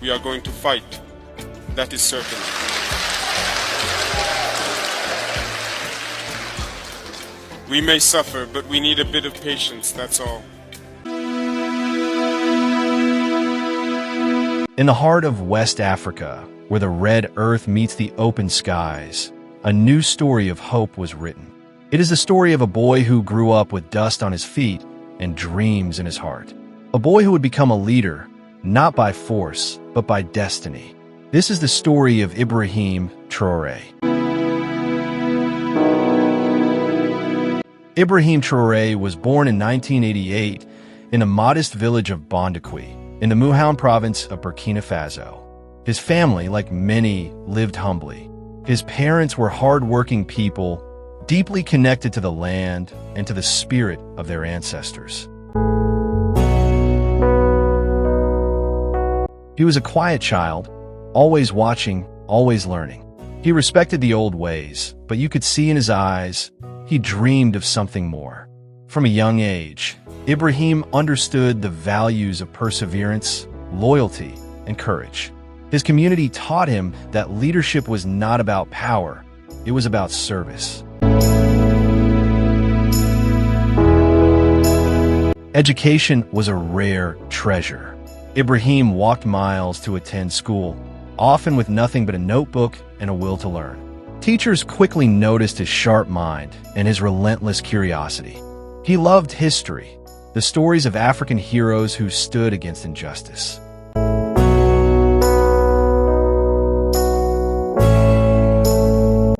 We are going to fight. That is certain. We may suffer, but we need a bit of patience, that's all. In the heart of West Africa, where the red earth meets the open skies, a new story of hope was written. It is the story of a boy who grew up with dust on his feet and dreams in his heart. A boy who would become a leader, not by force, but by destiny. This is the story of Ibrahim Traore. Ibrahim Traore was born in 1988 in a modest village of Bondakwi, in the Muhan province of Burkina Faso. His family, like many, lived humbly. His parents were hard-working people, deeply connected to the land and to the spirit of their ancestors. He was a quiet child, always watching, always learning. He respected the old ways, but you could see in his eyes he dreamed of something more. From a young age, Ibrahim understood the values of perseverance, loyalty, and courage. His community taught him that leadership was not about power, it was about service. Education was a rare treasure. Ibrahim walked miles to attend school, often with nothing but a notebook and a will to learn. Teachers quickly noticed his sharp mind and his relentless curiosity. He loved history, the stories of African heroes who stood against injustice.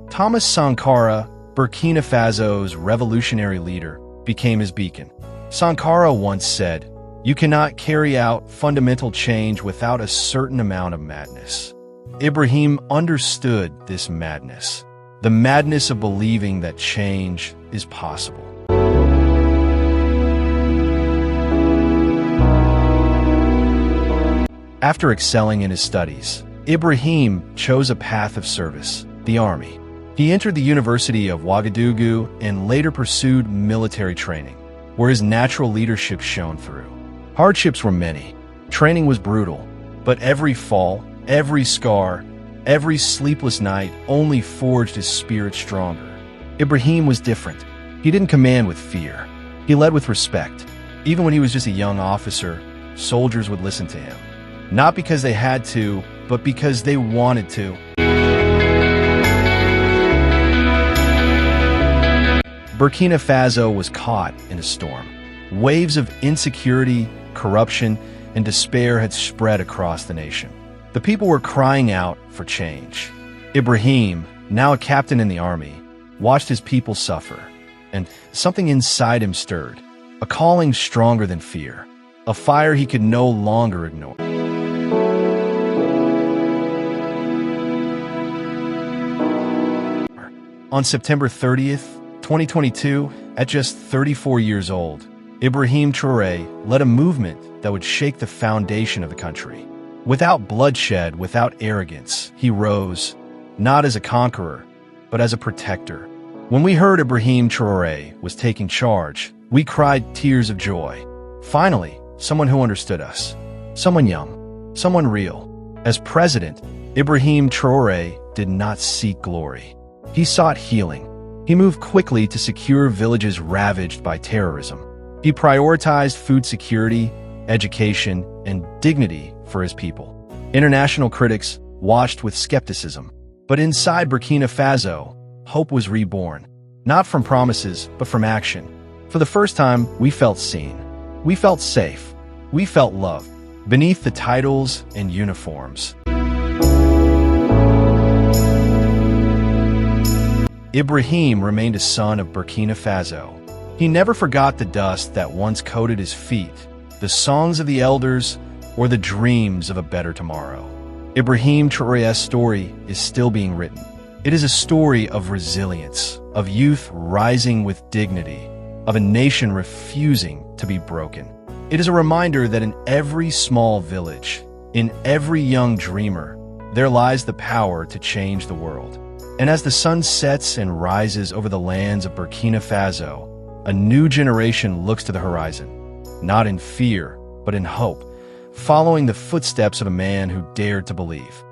Thomas Sankara, Burkina Faso's revolutionary leader, became his beacon. Sankara once said, "You cannot carry out fundamental change without a certain amount of madness." Ibrahim understood this madness, the madness of believing that change is possible. After excelling in his studies, Ibrahim chose a path of service, the army. He entered the University of Ouagadougou and later pursued military training, where his natural leadership shone through. Hardships were many. Training was brutal, but every fall, every scar, every sleepless night only forged his spirit stronger. Ibrahim was different. He didn't command with fear. He led with respect. Even when he was just a young officer, soldiers would listen to him. Not because they had to, but because they wanted to. Burkina Faso was caught in a storm. Waves of insecurity, corruption, and despair had spread across the nation. The people were crying out for change. Ibrahim, now a captain in the army, watched his people suffer, and something inside him stirred, a calling stronger than fear, a fire he could no longer ignore. On September 30th, 2022, at just 34 years old, Ibrahim Traore led a movement that would shake the foundation of the country. Without bloodshed, without arrogance, he rose, not as a conqueror, but as a protector. When we heard Ibrahim Traore was taking charge, we cried tears of joy. Finally, someone who understood us. Someone young, someone real. As president, Ibrahim Traore did not seek glory. He sought healing. He moved quickly to secure villages ravaged by terrorism. He prioritized food security, education, and dignity for his people. International critics watched with skepticism. But inside Burkina Faso, hope was reborn. Not from promises, but from action. For the first time, we felt seen. We felt safe. We felt loved, beneath the titles and uniforms. Ibrahim remained a son of Burkina Faso. He never forgot the dust that once coated his feet, the songs of the elders, or the dreams of a better tomorrow. Ibrahim Traore's story is still being written. It is a story of resilience, of youth rising with dignity, of a nation refusing to be broken. It is a reminder that in every small village, in every young dreamer, there lies the power to change the world. And as the sun sets and rises over the lands of Burkina Faso, a new generation looks to the horizon, not in fear, but in hope, following the footsteps of a man who dared to believe.